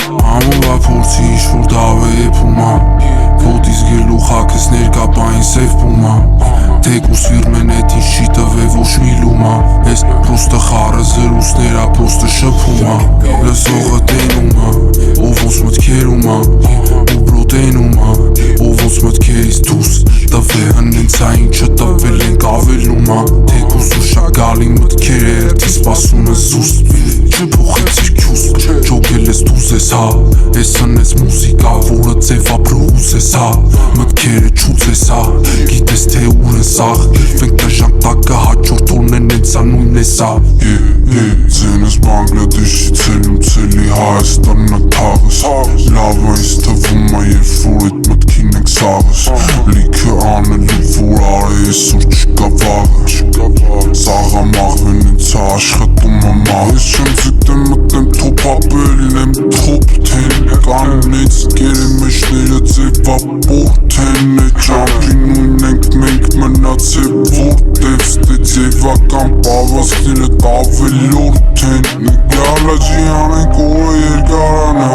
Ամուլա փորձի ինչ-որ դավե եփումա Ոտից գելուխ հակս ներկապային սև պումա Թեկուս վիրմեն էտ ինչ չի տվե ոչ մի լումա Ես պրոստը խարը զրուսներա պրոստը շփումա Լսողը տենումա ով ոնց մտքերումա ու բրոտենումա ով ոնց մտքերից դուս տվե հնենցա ինչը տվել ենք ավելումա Թեկուս ու շագալին մտքեր է երդի սպասում է զուստ Չփոխեցիր քյուս Չոգել ես դուզ ես հա Ես հնեց մուսիկա որը ձև ապրուս ես հա Մտքերը չուց ես հա Գիտես թե ուր են սաղ Իրվենք դժանք տակը հաջորդ օրնեն ենցա նույն ես հա Ձենս Բանգլադեշից էլում ցելի Հայաստաննա թաղս Լավ այնց թվում է երբ որ էտ մտքին ենք սաղս Լիքը անելու որ արե այսօր չկա վաղը Սաղա մաղվեն ենցա աշխատում է մաղ Ես չեմ զիտեմ մտեմ թոփ ապելին եմ թոփ թեն Կաննեց կերը մեջները ձևապորտ են Է ճամպի նույն ենք մենք մնաց է որտև Ստե ձևական պավասները տավելորդ են Գալաջի անենք օրը երկարանա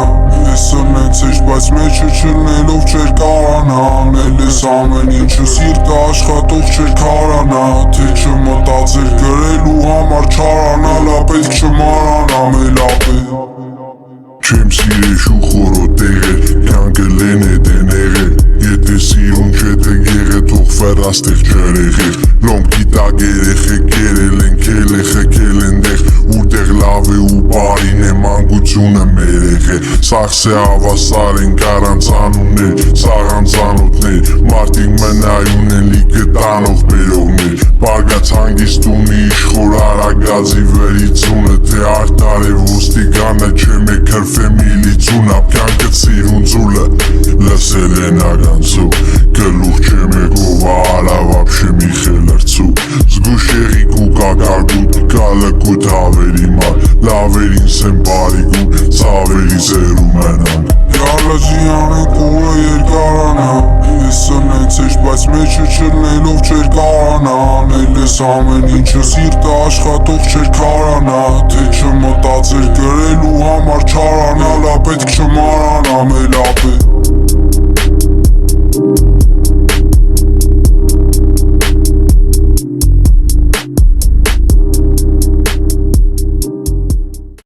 Ես ընեց էշ բայց մեջը չլնելով չեր կարանա Անել ես ամեն ինչը սիրտը աշխատող չեր կարանա Թե չմտածեր գրելու համար չարանալա պետք չմարանա մելապե Չեմ սիրեշ ու խորոտ եղել, կյանքը լեն է դեներել Եթե սիրուն չէ թե գեղե թող վերաստեղ չերեղել Լոմ գիտակ երեխեք երել են քել են դեղ Ուրտեղ լավ է ու բարին է մանկությունը մեր է Սաղս է հավասար են կարանցանուններ, սաղանցանոտներ Մարդիկ մնայուն են լիքը տանող բերողներ Բարգաց հանգիստ ունի իշխոր արագազի վերիցունը Թե արտար է ոստիկանը չեմ է քրվե միլիցուն Ապկյանքը ծիրուն ծուլը լսել են ագանցու Գլուխ չեմ է գովա արավ ապշե մի խելրցու Զգուշ եղիք ու կակարգուտ կալըկուտ հավերի մար Լավերին սեմ բարիգուն ծավերի զերու մենան Գալաջի անենք օրը երկարանա Ես ընեց էշ բայց մեջը չլնելով չեր կարանա Անել ես ամեն ինչը սիրտը աշխատող չեր կարանա Թե չմտածեր գրելու համար չարանալա պետք չմարանա մելապե